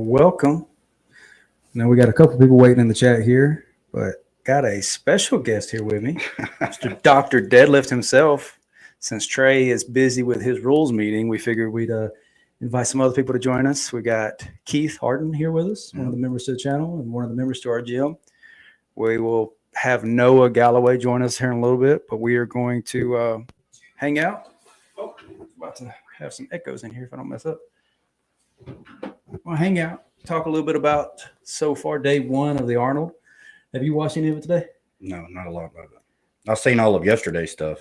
welcome. Now we got a couple people waiting in the chat here, but got a special guest here with me, Mr. Dr. Deadlift himself. Since Trey is busy with his rules meeting, we figured we'd invite some other people to join us. We got Keith Harden here with us, one of the members to the channel and one of the members to our gym. We will have Noah Galloway join us here in a little bit, but we are going to hang out. Oh, about to have some echoes in here if I don't mess up. We'll hang out, talk a little bit about so far day one of the Arnold. Have you watched any of it today? No, not a lot of it. I've seen all of yesterday's stuff.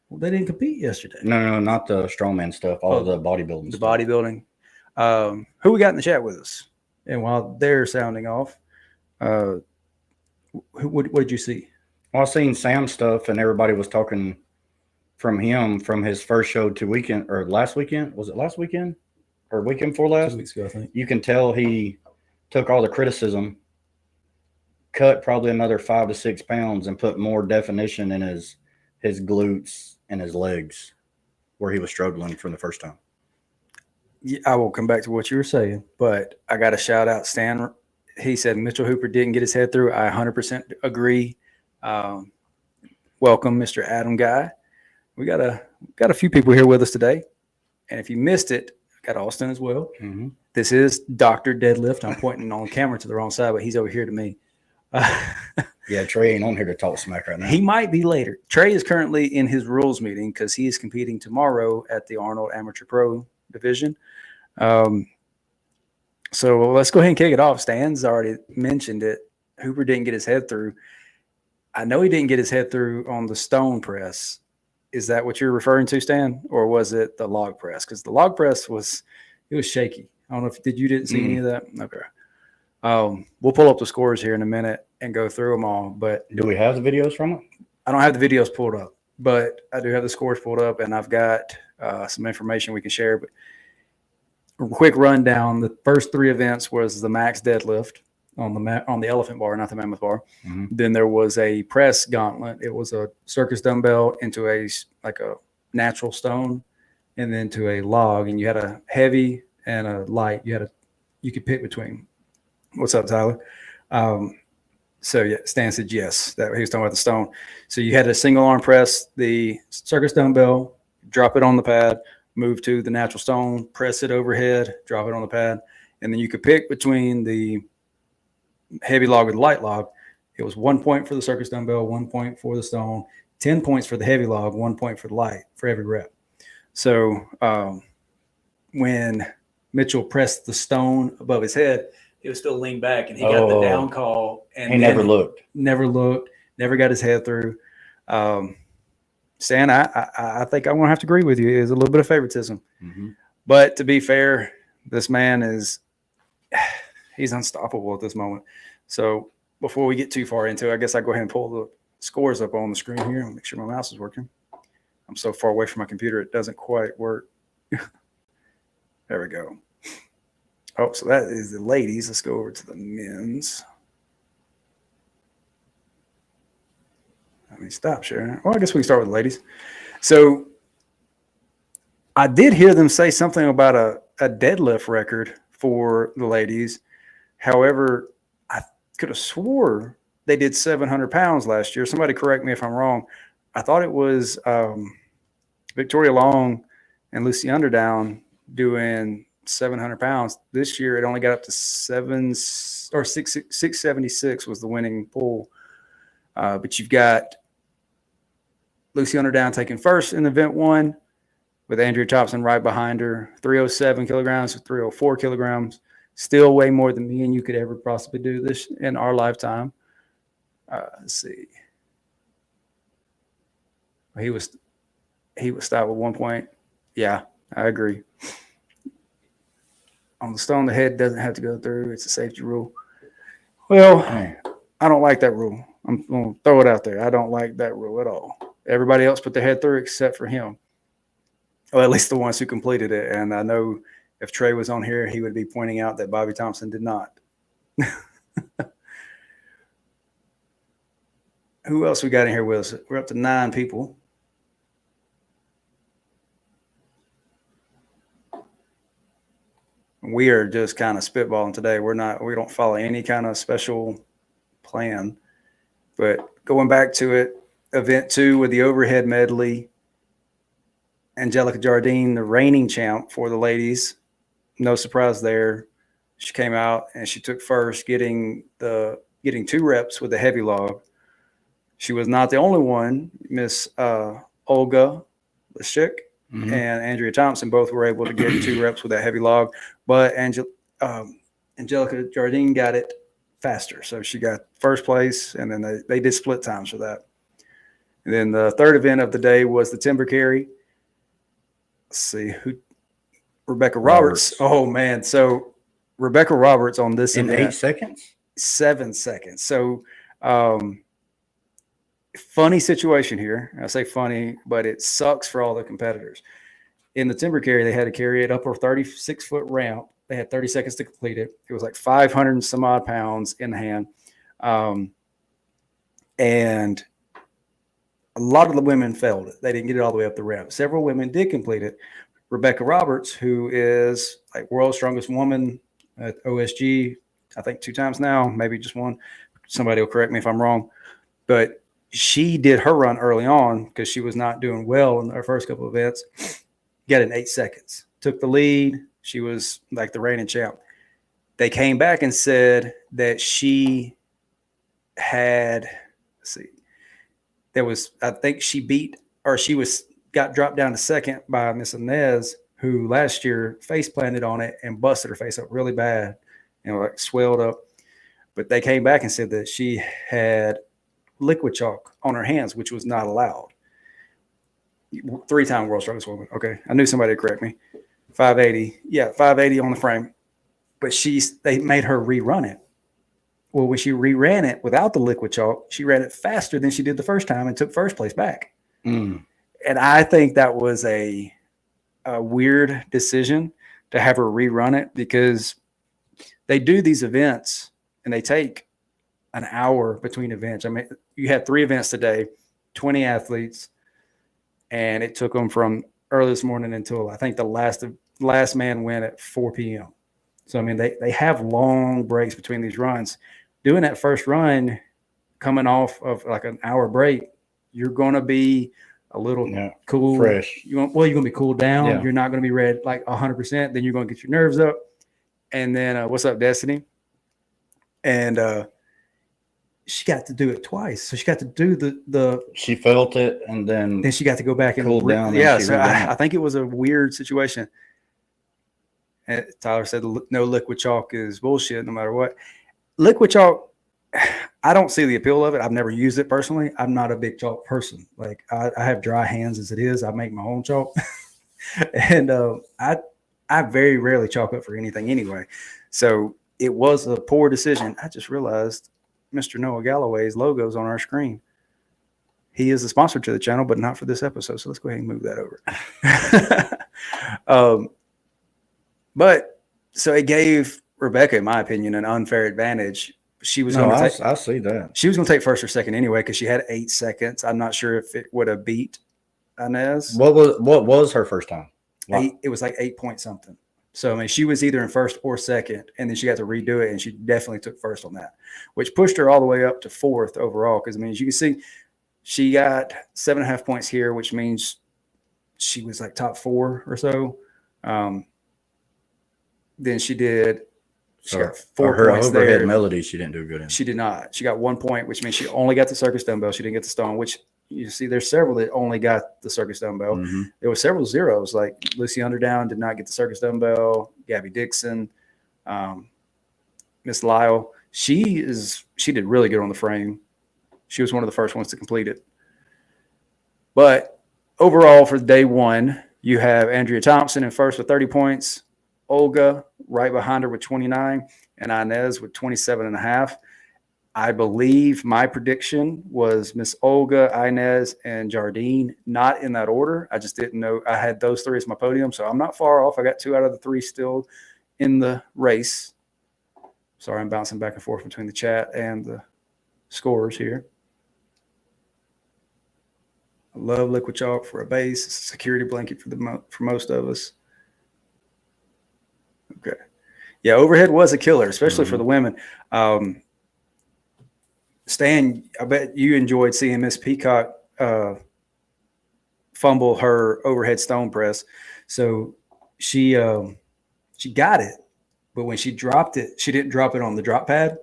Well, they didn't compete yesterday. No, not the strongman stuff. All of the bodybuilding The stuff. bodybuilding. Who we got in the chat with us? And while they're sounding off, what did you see? Well, I seen Sam's stuff, and everybody was talking from his first show to weekend or last weekend. Was it last weekend or weekend before last? 2 weeks ago, I think. You can tell he took all the criticism, cut probably another 5 to 6 pounds, and put more definition in his glutes and his legs where he was struggling from the first time. Yeah, I will come back to what you were saying, but I got to shout out Stan. He said Mitchell Hooper didn't get his head through. I 100% agree. Welcome, Mr. Adam Guy. We got a few people here with us today, and if you missed it, got Austin as well. Mm-hmm. This is Dr. Deadlift. I'm pointing on camera to the wrong side, but he's over here to me. Yeah, Trey ain't on here to talk smack right now. He might be later. Trey is currently in his rules meeting because he is competing tomorrow at the Arnold Amateur Pro division. So let's go ahead and kick it off. Stan's already mentioned it. Hooper didn't get his head through. I know he didn't get his head through on the stone press. Is that what you're referring to, Stan? Or was it the log press? Because the log press was shaky. I don't know if you didn't see any of that. Okay. We'll pull up the scores here in a minute and go through them all. But do we have the videos from it? I don't have the videos pulled up, but I do have the scores pulled up, and I've got some information we can share. But a quick rundown: the first 3 events was the max deadlift on the elephant bar, not the mammoth bar. Mm-hmm. Then there was a press gauntlet. It was a circus dumbbell into a natural stone, and then to a log, and you had a heavy and a light. You could pick between. What's up, Tyler? So yeah, Stan said yes. That he was talking about the stone. So you had a single arm press the circus dumbbell, drop it on the pad, move to the natural stone, press it overhead, drop it on the pad, and then you could pick between the heavy log or the light log. It was 1 point for the circus dumbbell, 1 point for the stone, 10 points for the heavy log, 1 point for the light for every rep. So when Mitchell pressed the stone above his head, it was still leaned back, and he got the down call. And he never looked, never got his head through. Stan, I think I'm going to have to agree with you. It's a little bit of favoritism. Mm-hmm. But to be fair, this man he's unstoppable at this moment. So before we get too far into it, I guess I'll go ahead and pull the scores up on the screen here and make sure my mouse is working. I'm so far away from my computer, it doesn't quite work. There we go. Oh, so that is the ladies. Let's go over to the men's. Let me stop sharing. Well, I guess we can start with the ladies. So I did hear them say something about a deadlift record for the ladies. However, I could have swore they did 700 pounds last year. Somebody correct me if I'm wrong. I thought it was Victoria Long and Lucy Underdown doing 700 pounds. This year, it only got up to 676 was the winning pool. But you've got Lucy Underdown taking first in event 1 with Andrea Thompson right behind her, 307 kilograms to 304 kilograms. Still way more than me and you could ever possibly do this in our lifetime. Let's see. He was stopped with 1 point. Yeah, I agree. On the stone, the head doesn't have to go through. It's a safety rule. Well, I don't like that rule. I'm going to throw it out there. I don't like that rule at all. Everybody else put their head through except for him. Well, at least the ones who completed it. And I know if Trey was on here, he would be pointing out that Bobby Thompson did not. Who else we got in here with us? We're up to 9 people. we are just kind of spitballing today. We don't follow any kind of special plan. But going back to it, event 2 with the overhead medley, Angelica Jardine, the reigning champ for the ladies. No surprise there. She came out and she took first, getting 2 reps with the heavy log. She was not the only one. Miss Olga Lashik and Andrea Thompson both were able to get 2 reps with that heavy log, but Angelica Jardine got it faster. So she got first place, and then they did split times for that. And then the third event of the day was the timber carry. Let's see Rebecca Roberts. Oh man. So Rebecca Roberts on this in event, 8 seconds, 7 seconds. So, funny situation here. I say funny, but it sucks for all the competitors. In the timber carry, they had to carry it up a 36-foot ramp. They had 30 seconds to complete it. It was like 500 and some odd pounds in the hand. And a lot of the women failed it. They didn't get it all the way up the ramp. Several women did complete it. Rebecca Roberts, who is like world's strongest woman at OSG, I think 2 times now, maybe just 1. Somebody will correct me if I'm wrong. But she did her run early on because she was not doing well in her first couple of events. Got it in 8 seconds. Took the lead. She was like the reigning champ. They came back and said that she had, I think she beat, or she got dropped down to second by Miss Inez, who last year face planted on it and busted her face up really bad and like swelled up. But they came back and said that she had liquid chalk on her hands, which was not allowed. 3-time world strongest woman. Okay. I knew somebody would correct me. 580. Yeah, 580 on the frame. But they made her rerun it. Well, when she reran it without the liquid chalk, she ran it faster than she did the first time and took first place back. And I think that was a weird decision to have her rerun it, because they do these events and they take an hour between events. I mean, you had 3 events today, 20 athletes, and it took them from early this morning until I think the last man went at 4 p.m. So, I mean, they have long breaks between these runs. Doing that first run, coming off of like an hour break, you're going to be a little cool. Fresh. You're going to be cooled down. Yeah. You're not going to be ready like 100%. Then you're going to get your nerves up. And then what's up, Destiny? And she got to do it twice. So she got to do the she felt it, and then she got to go back and cool down. Yeah, so I think it was a weird situation. And Tyler said no liquid chalk is bullshit no matter what. Liquid chalk, I don't see the appeal of it. I've never used it personally. I'm not a big chalk person. Like I have dry hands as it is. I make my own chalk. And I very rarely chalk up for anything anyway. So it was a poor decision. I just realized Mr. Noah Galloway's logo is on our screen. He is a sponsor to the channel, but not for this episode. So let's go ahead and move that over. But so it gave Rebecca, in my opinion, an unfair advantage. She was I see that. She was going to take first or second anyway because she had 8 seconds. I'm not sure if it would have beat Inez. What was her first time? It was like 8 point something. So, I mean, she was either in first or second, and then she got to redo it, and she definitely took first on that, which pushed her all the way up to 4th overall. Because, I mean, as you can see, she got 7.5 points here, which means she was like top 4 or so. Then she got 4 her points overhead there. melody, she didn't do good in. She did not. She got 1 point, which means she only got the circus dumbbell. She didn't get the stone, which you see there's several that only got the circus dumbbell. Mm-hmm. There were several zeros, like Lucy Underdown did not get the circus dumbbell. Gabby Dixon, Miss Lyle. She did really good on the frame. She was one of the first ones to complete it. But overall for day 1, you have Andrea Thompson in first with 30 points. Olga right behind her with 29, and Inez with 27.5. I believe my prediction was Miss Olga, Inez, and Jardine, not in that order. I just didn't know. I had those 3 as my podium, so I'm not far off. I got 2 out of the 3 still in the race. Sorry, I'm bouncing back and forth between the chat and the scores here. I love liquid chalk for a base. It's a security blanket for most of us. Okay. Yeah, overhead was a killer, especially for the women. Stan, I bet you enjoyed seeing Miss Peacock fumble her overhead stone press. So she got it, but when she dropped it, she didn't drop it on the drop pad.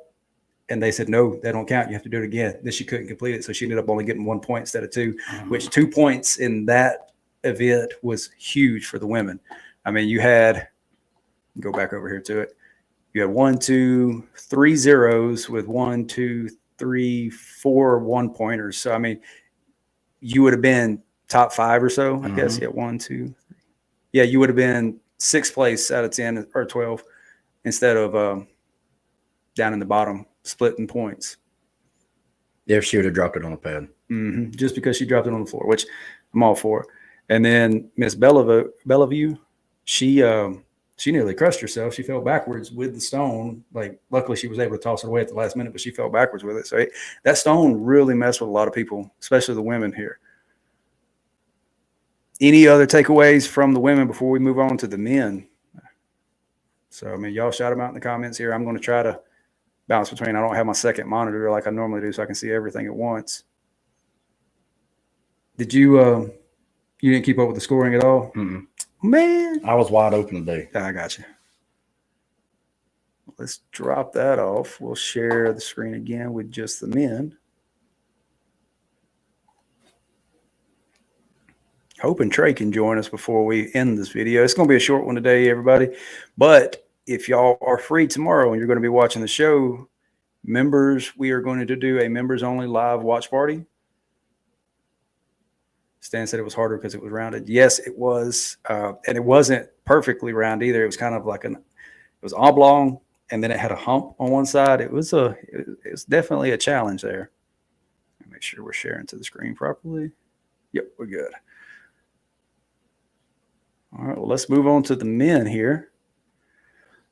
And they said, no, that don't count. You have to do it again. Then she couldn't complete it. So she ended up only getting 1 point instead of 2, which 2 points in that event was huge for the women. I mean, you had, go back over here to it. You had 1, 2, 3 zeros with 1, 2, 3, 4 1 pointers. So, I mean, you would have been top 5 or so, I guess. Yeah, 1, 2, 3. Yeah, you would have been 6th place out of 10 or 12 instead of down in the bottom, splitting points. If she would have dropped it on the pad. Just because she dropped it on the floor, which I'm all for. And then Miss Bellevue, she nearly crushed herself. She fell backwards with the stone. Like, luckily she was able to toss it away at the last minute, but she fell backwards with it. So that stone really messed with a lot of people, especially the women here. Any other takeaways from the women before we move on to the men? So, I mean, y'all shout them out in the comments here. I'm going to try to bounce between. I don't have my second monitor like I normally do, so I can see everything at once. Did you you didn't keep up with the scoring at all? Man, I was wide open today. I got you. Let's drop that off. We'll share the screen again with just the men. Hoping Trey can join us before we end this video. It's going to be a short one today, everybody. But if y'all are free tomorrow and you're going to be watching the show, members, we are going to do a members-only live watch party. Stan said it was harder because it was rounded. Yes, it was. And it wasn't perfectly round either. It was kind of like it was oblong, and then it had a hump on one side. It was definitely a challenge there. Make sure we're sharing to the screen properly. Yep, we're good. All right, well, let's move on to the men here.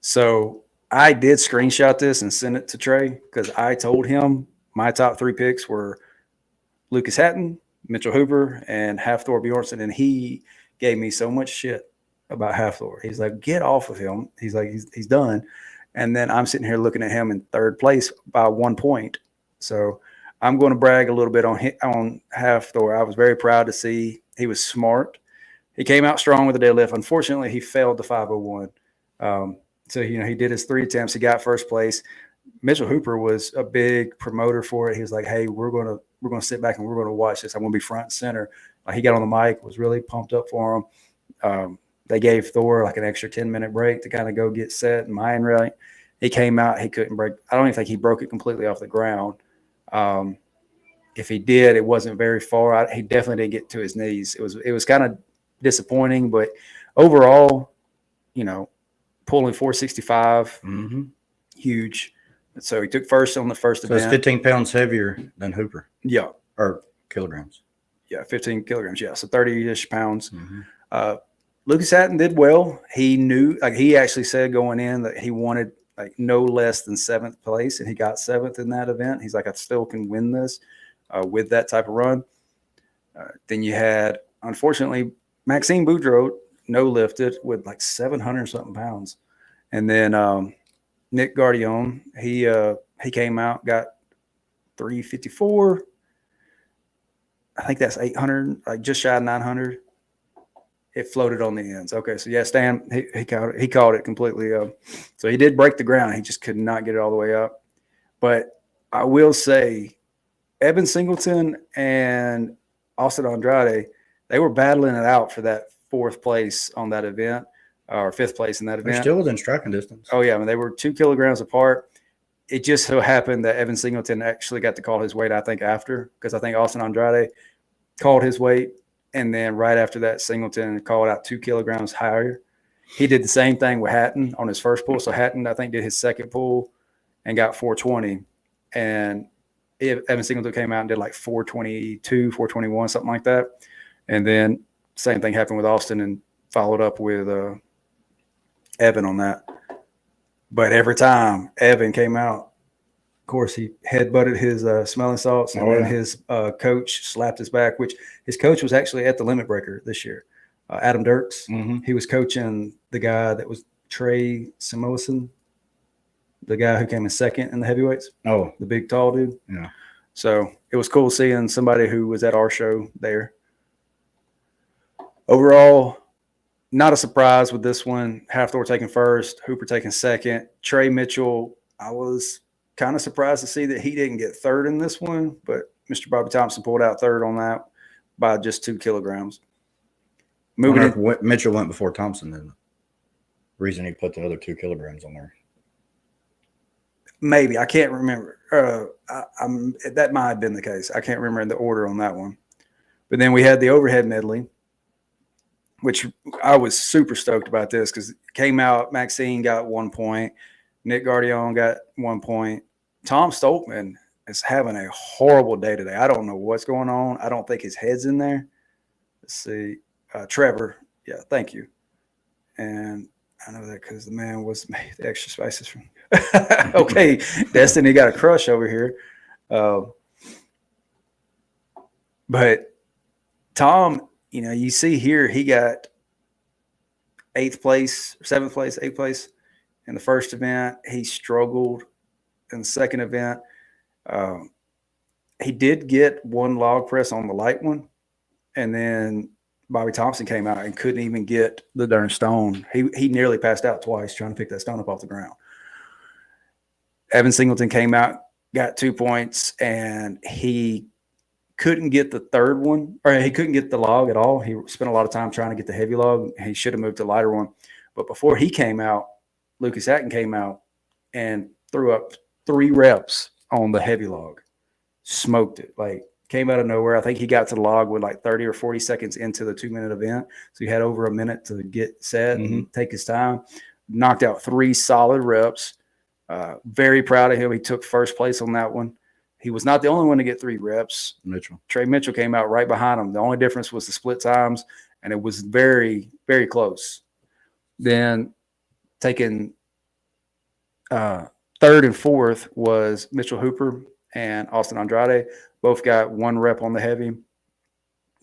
So I did screenshot this and send it to Trey because I told him my top 3 picks were Lucas Hatton, Mitchell Hooper, and Hafthor Bjornsson, and he gave me so much shit about Hafthor. He's like, get off of him. He's like, he's done. And then I'm sitting here looking at him in 3rd place by 1 point. So I'm going to brag a little bit on Hafthor. I was very proud to see he was smart. He came out strong with the deadlift. Unfortunately, he failed the 501. So, he did his 3 attempts. He got 1st place. Mitchell Hooper was a big promoter for it. He was like, hey, we're going to sit back and we're going to watch this. I'm going to be front and center. He got on the mic, was really pumped up for him. They gave Thor like an extra 10-minute break to kind of go get set and mind right. He came out. He couldn't break. I don't even think he broke it completely off the ground. If he did, it wasn't very far. He definitely didn't get to his knees. It was kind of disappointing, but overall, pulling 465, huge. So he took 1st on the 1st event. So it's 15 pounds heavier than Hooper. Yeah. Or kilograms. Yeah, 15 kilograms. Yeah, so 30-ish pounds. Lucas Hatton did well. He knew, he actually said going in that he wanted no less than 7th place, and he got 7th in that event. He's like, I still can win this with that type of run. Then you had, unfortunately, Maxime Boudreau no lifted with 700-something pounds. And then Nick Gardillon, he came out, got 354. I think that's 800, just shy of 900. It floated on the ends. Okay, so yeah, Stan, he caught it completely. So he did break the ground. He just could not get it all the way up. But I will say, Eben Singleton and Austin Andrade, they were battling it out for that 4th place on that event, or 5th place in that event. They're still within striking distance. Oh, yeah. I mean, they were 2 kilograms apart. It just so happened that Evan Singleton actually got to call his weight, I think, after, because I think Austin Andrade called his weight. And then right after that, Singleton called out 2 kilograms higher. He did the same thing with Hatton on his 1st pull. So Hatton, I think, did his 2nd pull and got 420. And Evan Singleton came out and did 422, 421, something like that. And then same thing happened with Austin and followed up with Evan on that. But every time Evan came out, of course, he headbutted his smelling salts, and then his coach slapped his back, which his coach was actually at the Limit Breaker this year. Adam Dirks. He was coaching the guy that was Trey Simoson. the guy who came in second in the heavyweights, Oh, the big tall dude. yeah. So it was cool seeing somebody who was at our show there. Overall, not a surprise with this one. Halfthor taking first, Hooper taking second. Trey Mitchell, I was kind of surprised to see that he didn't get third in this one, but Mr. Bobby Thompson pulled out third on that by just 2 kilograms. Moving if Mitchell went before Thompson, then the reason he put the other 2 kilograms on there. Maybe. I can't remember. That might have been the case. I can't remember the order on that one. But then we had the overhead medley, which I was super stoked about this because it came out. Maxine got 1 point. Nick Guardion got 1 point. Tom Stoltman is having a horrible day today. I don't know what's going on. I don't think his head's in there. Let's see. Trevor. Yeah, thank you. And I know that because the man was made the extra spices from. Okay, Destiny got a crush over here. But Tom, you see here he got 8th place, 7th place, 8th place in the first event. He struggled in the second event. He did get 1 log press on the light one, and then Bobby Thompson came out and couldn't even get the darn stone. He nearly passed out twice trying to pick that stone up off the ground. Evan Singleton came out, got 2 points, and he couldn't get the third one, or he couldn't get the log at all. He spent a lot of time trying to get the heavy log. He should have moved to the lighter one. But before he came out, Lucas Hatton came out and threw up 3 reps on the heavy log. Smoked it. Came out of nowhere. I think he got to the log with 30 or 40 seconds into the 2-minute event. So he had over a minute to get set and take his time. Knocked out 3 solid reps. Very proud of him. He took first place on that one. He was not the only one to get 3 reps. Trey Mitchell came out right behind him. The only difference was the split times, and it was very, very close. Then taking third and fourth was Mitchell Hooper and Austin Andrade. Both got 1 rep on the heavy.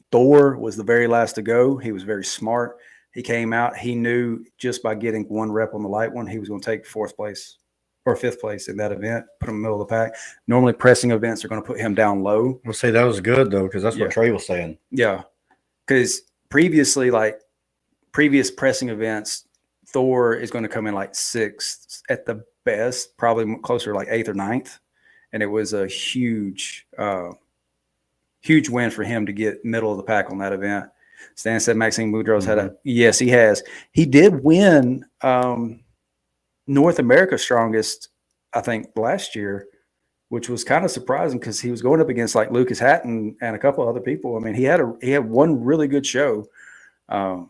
Thor was the very last to go. He was very smart. He came out. He knew just by getting 1 rep on the light one, he was going to take 4th place or 5th place in that event, put him in the middle of the pack. Normally pressing events are going to put him down low. We'll say that was good, though, because that's what Trey was saying. Yeah. Because previously, previous pressing events, Thor is going to come in 6th at the best, probably closer to 8th or 9th. And it was a huge win for him to get middle of the pack on that event. Stan said Maxine Boudreaux's had yes, he has. He did win North America's strongest, I think, last year, which was kind of surprising because he was going up against Lucas Hatton and a couple of other people. I mean, he had 1 really good show. I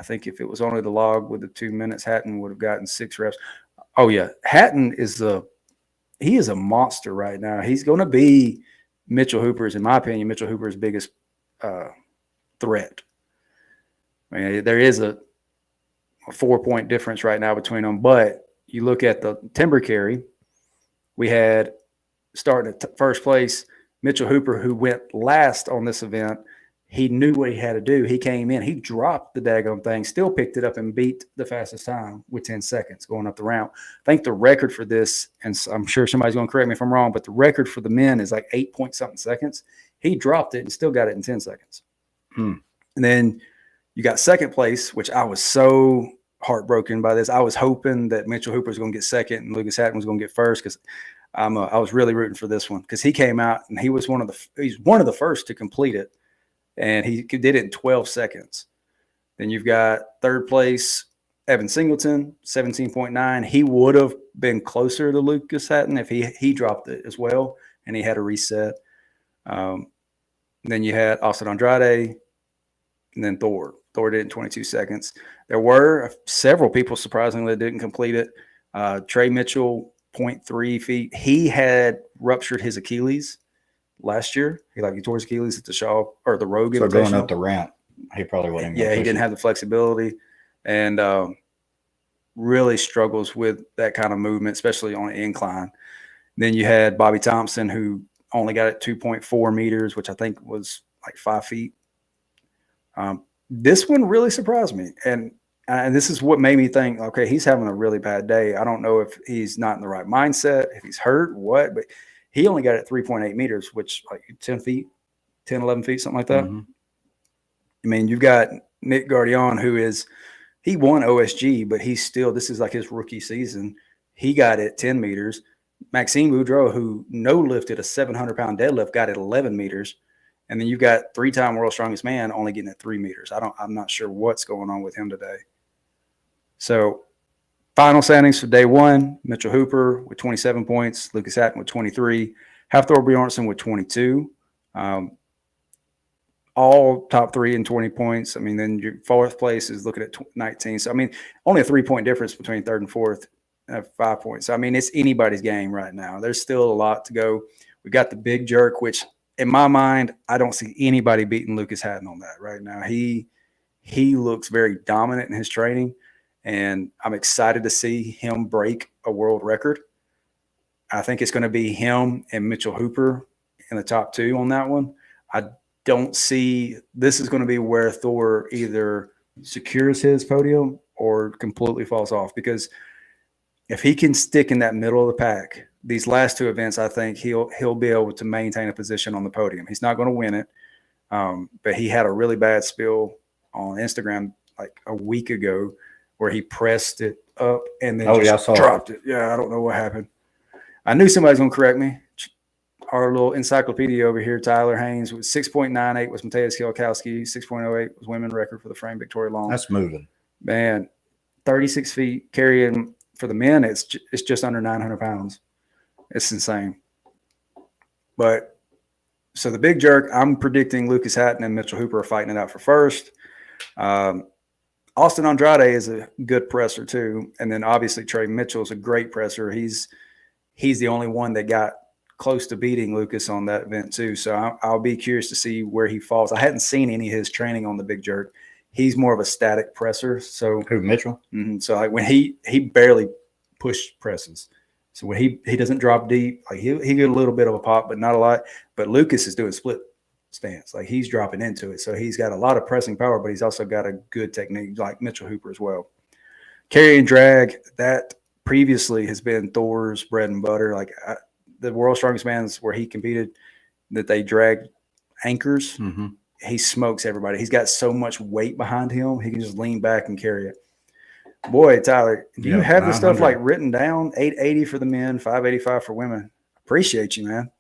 think if it was only the log with the 2 minutes, Hatton would have gotten 6 reps. Oh yeah, Hatton is he is a monster right now. He's going to be Mitchell Hooper's, in my opinion, Mitchell Hooper's biggest threat. I mean, there is a 4-point difference right now between them, but you look at the timber carry, we had starting at first place, Mitchell Hooper, who went last on this event. He knew what he had to do. He came in, he dropped the daggone thing, still picked it up and beat the fastest time with 10 seconds going up the ramp. I think the record for this, and I'm sure somebody's going to correct me if I'm wrong, but the record for the men is 8-point-something seconds. He dropped it and still got it in 10 seconds. And then you got second place, which I was so heartbroken by this. I was hoping that Mitchell Hooper was going to get second and Lucas Hatton was going to get first because I was really rooting for this one because he came out and he's one of the first to complete it. And he did it in 12 seconds. Then you've got third place, Evan Singleton, 17.9. He would have been closer to Lucas Hatton if he dropped it as well, and he had a reset. Then you had Austin Andrade, and then Thor. Thor did it in 22 seconds. There were several people, surprisingly, that didn't complete it. Trey Mitchell, 0.3 feet. He had ruptured his Achilles last year. He tore his Achilles at the Shaw or the Rogue. So going up the ramp, he probably wouldn't. Yeah, he didn't have the flexibility, and really struggles with that kind of movement, especially on an incline. Then you had Bobby Thompson, who only got it 2.4 meters, which I think was 5 feet. This one really surprised me, and and this is what made me think, okay, he's having a really bad day. I don't know if he's not in the right mindset, if he's hurt, what, but he only got it 3.8 meters, which like 10 feet, 10, 11 feet, something like that. Mm-hmm. I mean, you've got Nick Guardian, he won OSG, but he's still, this is like his rookie season. He got it 10 meters. Maxime Boudreau, who no lifted a 700-pound deadlift, got it 11 meters. And then you've got 3-time world's strongest man only getting it 3 meters. I'm not sure what's going on with him today. So final standings for day one, Mitchell Hooper with 27 points, Lucas Hatton with 23, Hafthor Bjornsson with 22. All top 3 in 20 points. I mean, then your fourth place is looking at 19. So, I mean, only a 3-point difference between third and fourth, 5 points. So, I mean, it's anybody's game right now. There's still a lot to go. We got the big jerk, which in my mind, I don't see anybody beating Lucas Hatton on that right now. He looks very dominant in his training, and I'm excited to see him break a world record. I think it's going to be him and Mitchell Hooper in the top 2 on that one. I don't see this is going to be where Thor either secures his podium or completely falls off, because if he can stick in that middle of the pack, these last 2 events, I think he'll be able to maintain a position on the podium. He's not going to win it, but he had a really bad spill on Instagram like a week ago where he pressed it up and then dropped it. Yeah, I don't know what happened. I knew somebody was going to correct me. Our little encyclopedia over here, Tyler Haynes, with 6.98 was Mateusz Kiełkowski, 6.08 was women record for the frame Victoria Long. That's moving. Man, 36 feet carrying for the men, it's just under 900 pounds. It's insane. But so the big jerk, I'm predicting Lucas Hatton and Mitchell Hooper are fighting it out for first. Austin Andrade is a good presser too. And then obviously Trey Mitchell is a great presser. He's the only one that got close to beating Lucas on that event too. So I'll be curious to see where he falls. I hadn't seen any of his training on the big jerk. He's more of a static presser. So who, Mitchell? Mm-hmm. So like when he barely push presses. So when he doesn't drop deep, like he get a little bit of a pop, but not a lot. But Lucas is doing split stance. Like he's dropping into it. So he's got a lot of pressing power, but he's also got a good technique like Mitchell Hooper as well. Carry and drag, that previously has been Thor's bread and butter. Like the world's strongest man's where he competed, that they dragged anchors. Mm-hmm. He smokes everybody. He's got so much weight behind him. He can just lean back and carry it. Boy, Tyler, do you have the stuff like written down? 880 for the men, 585 for women. Appreciate you, man.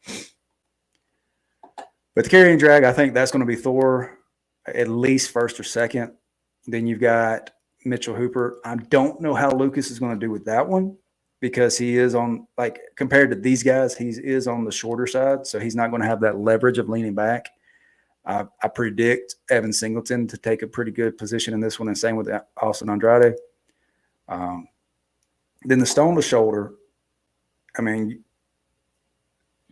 But the carry and drag, I think that's going to be Thor at least first or second. Then you've got Mitchell Hooper. I don't know how Lucas is going to do with that one, because he is on, like, compared to these guys, he is on the shorter side. So he's not going to have that leverage of leaning back. I predict Evan Singleton to take a pretty good position in this one, and same with Austin Andrade. Then the stone to shoulder. I mean,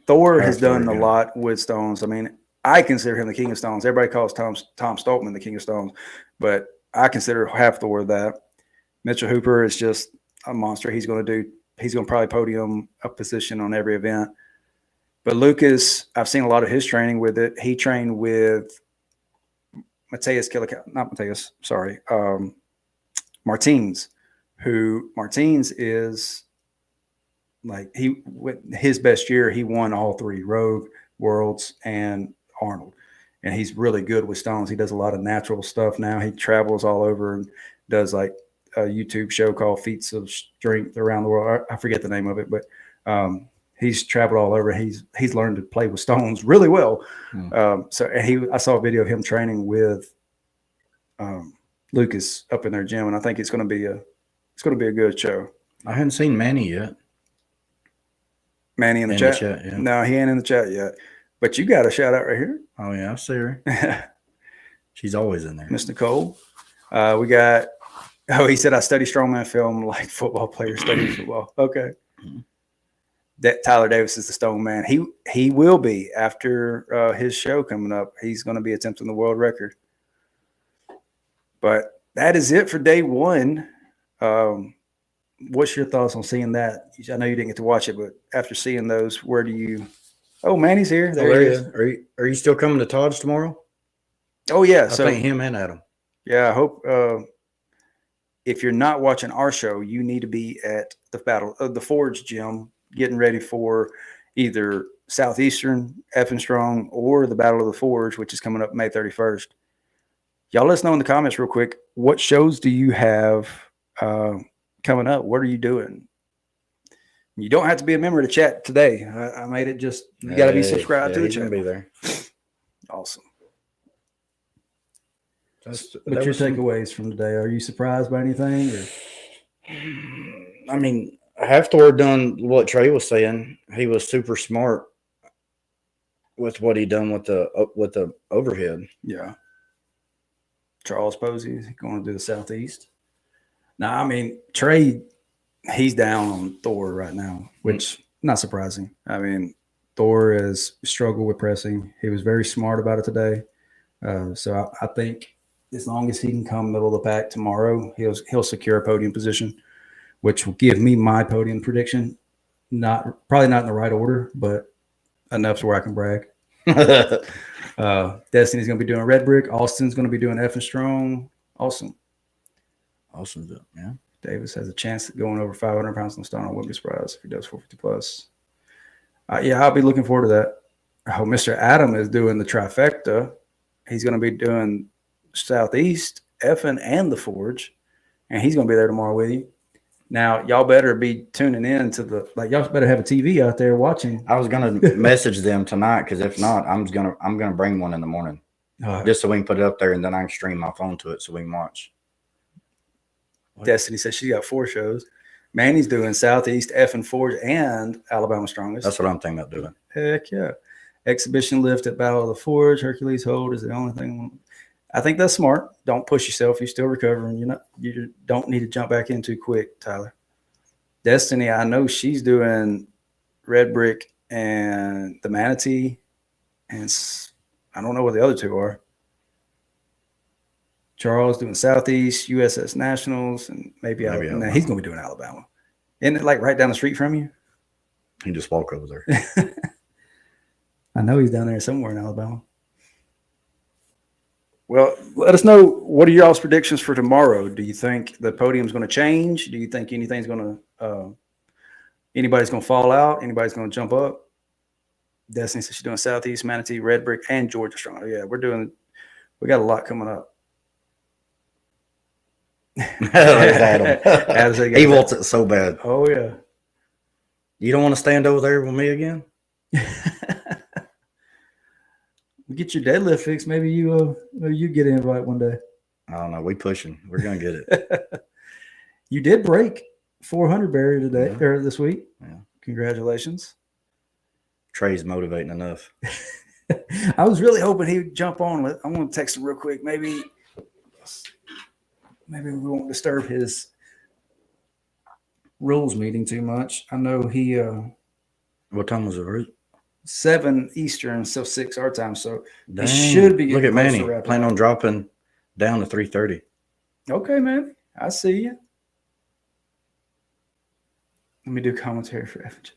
Thor has done a lot with stones. I mean, I consider him the king of stones. Everybody calls Tom Stoltman the king of stones, but I consider Hafthor that. Mitchell Hooper is just a monster. He's going to probably podium a position on every event. But Lucas, I've seen a lot of his training with it. He trained with Martins, who Martins is like, his best year, he won all 3, Rogue, Worlds, and Arnold. And he's really good with stones. He does a lot of natural stuff now. He travels all over and does like a YouTube show called Feats of Strength around the world. I forget the name of it, but he's traveled all over. He's learned to play with stones really well. I saw a video of him training with Lucas up in their gym, and I think it's going to be a good show. I hadn't seen Manny yet. Manny in the chat? Yeah. No, he ain't in the chat yet. But you got a shout out right here. Oh yeah, I see her. She's always in there. Miss Nicole. We got. Oh, he said I study strongman film like football players study football. Okay. That Tyler Davis is the stone man. He will be after his show coming up. He's going to be attempting the world record. But that is it for day one. What's your thoughts on seeing that? I know you didn't get to watch it, but after seeing those, where do you? Oh, Manny's here. There he is. Are you still coming to Todd's tomorrow? Oh yeah. I think him and Adam. Yeah, I hope. if you're not watching our show, you need to be at the Battle of the Forge gym getting ready for either Southeastern, Effing Strong, or the Battle of the Forge, which is coming up May 31st. Y'all let us know in the comments real quick. What shows do you have coming up? What are you doing? You don't have to be a member to chat today. I made it just, you got to be subscribed to the channel. Be there. Awesome. What's your takeaways from today? Are you surprised by anything? Or? I mean, half the word done what Trey was saying. He was super smart with what he done with the overhead. Yeah. Charles Posey going to do the Southeast. Now, I mean, Trey, he's down on Thor right now, which not surprising. I mean, Thor has struggled with pressing. He was very smart about it today. So I think as long as he can come middle of the pack tomorrow, he'll secure a podium position, which will give me my podium prediction. Probably not in the right order, but enough to where I can brag. Destiny's going to be doing Red Brick. Austin's going to be doing Effing Strong. Awesome. Yeah. Davis has a chance at going over 500 pounds on the stone. I wouldn't be surprised if he does 450 plus. Yeah, I'll be looking forward to that. Oh, Mr. Adam is doing the trifecta. He's going to be doing Southeast, Effing, and the Forge, and he's going to be there tomorrow with you. Now, y'all better be tuning in to y'all better have a TV out there watching. I was gonna message them tonight because if not, I'm gonna bring one in the morning, just so we can put it up there and then I can stream my phone to it so we can watch. Destiny says she got 4 shows. Manny's doing Southeast, Effing Forge, and Alabama Strongest. That's what I'm thinking of doing. Heck yeah! Exhibition lift at Battle of the Forge. Hercules hold is the only thing. I think that's smart. Don't push yourself. You're still recovering. You don't need to jump back in too quick, Tyler. Destiny, I know she's doing Red Brick and the Manatee, and I don't know what the other 2 are. Charles doing Southeast, USS Nationals, and maybe Alabama. He's going to be doing Alabama. Isn't it like right down the street from you? He just walk over there. I know he's down there somewhere in Alabama. Well, let us know, what are y'all's predictions for tomorrow? Do you think the podium's going to change? Do you think anybody's going to fall out? Anybody's going to jump up? Destiny says she's doing Southeast, Manatee, Red Brick, and Georgia Strong. Yeah, we got a lot coming up. Adam. He wants it so bad. Oh, yeah. You don't want to stand over there with me again? Get your deadlift fixed. Maybe you get an invite one day. I don't know. We pushing. We're gonna get it. You did break 400 barrier today or this week. Yeah. Congratulations. Trey's motivating enough. I was really hoping he would jump on. I'm going to text him real quick. Maybe we won't disturb his rules meeting too much. I know he. What time was it? 7 Eastern, so 6 our time. So Dang. He should be. Look at Manny. Plan on dropping down to 3:30. Okay, man. I see you. Let me do commentary for Evans.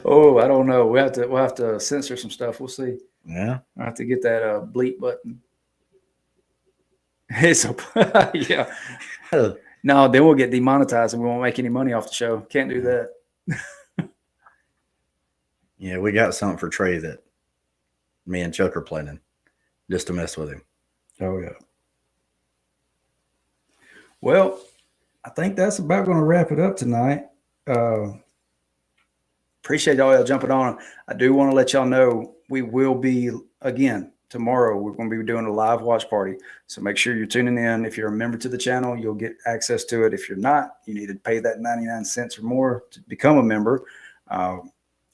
Oh, I don't know. We'll have to censor some stuff. We'll see. Yeah. I have to get that bleep button. It's yeah. No, then we'll get demonetized and we won't make any money off the show. Can't do that. Yeah, we got something for Trey that me and Chuck are planning just to mess with him. Oh, yeah. Well, I think that's about going to wrap it up tonight. Appreciate y'all jumping on. I do want to let y'all know we will be, again, tomorrow we're going to be doing a live watch party. So make sure you're tuning in. If you're a member to the channel, you'll get access to it. If you're not, you need to pay that 99 cents or more to become a member.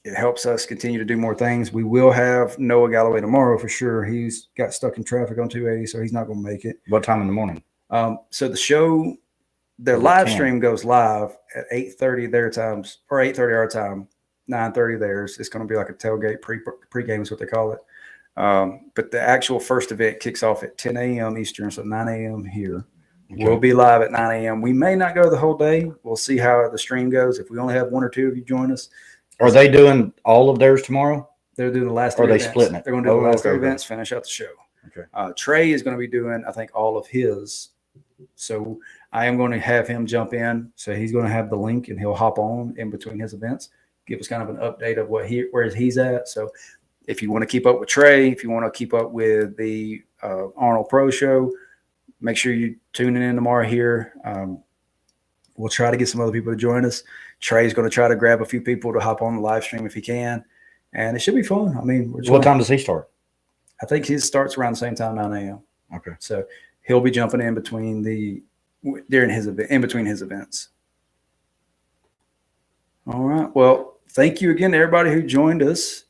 It helps us continue to do more things. We will have Noah Galloway tomorrow for sure. He's got stuck in traffic on 280, so he's not going to make it. What time in the morning? So the show, the live stream goes live at 8:30 their times, or 8:30 our time, 9:30 theirs. It's going to be like a tailgate pregame is what they call it. But the actual first event kicks off at 10 a.m. Eastern, so 9 a.m. here. Okay. We'll be live at 9 a.m. We may not go the whole day. We'll see how the stream goes. If we only have 1 or 2 of you join us. Are they doing all of theirs tomorrow? They're doing the last 3 events. Or are they splitting it? They're going to do the last 3 events, finish out the show. Okay. Trey is going to be doing, I think, all of his. So I am going to have him jump in. So he's going to have the link and he'll hop on in between his events, give us kind of an update of where he's at. So if you want to keep up with Trey, if you want to keep up with the Arnold Pro Show, make sure you tune in tomorrow here. We'll try to get some other people to join us. Trey's going to try to grab a few people to hop on the live stream if he can. And it should be fun. I mean, what time does he start? I think his starts around the same time, 9 a.m. Okay. So he'll be jumping in between in between his events. All right. Well, thank you again to everybody who joined us.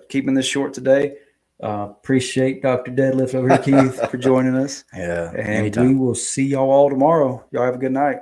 Keeping this short today. Appreciate Dr. Deadlift over here, Keith, for joining us. Yeah. And anytime. we will see y'all all tomorrow. Y'all have a good night.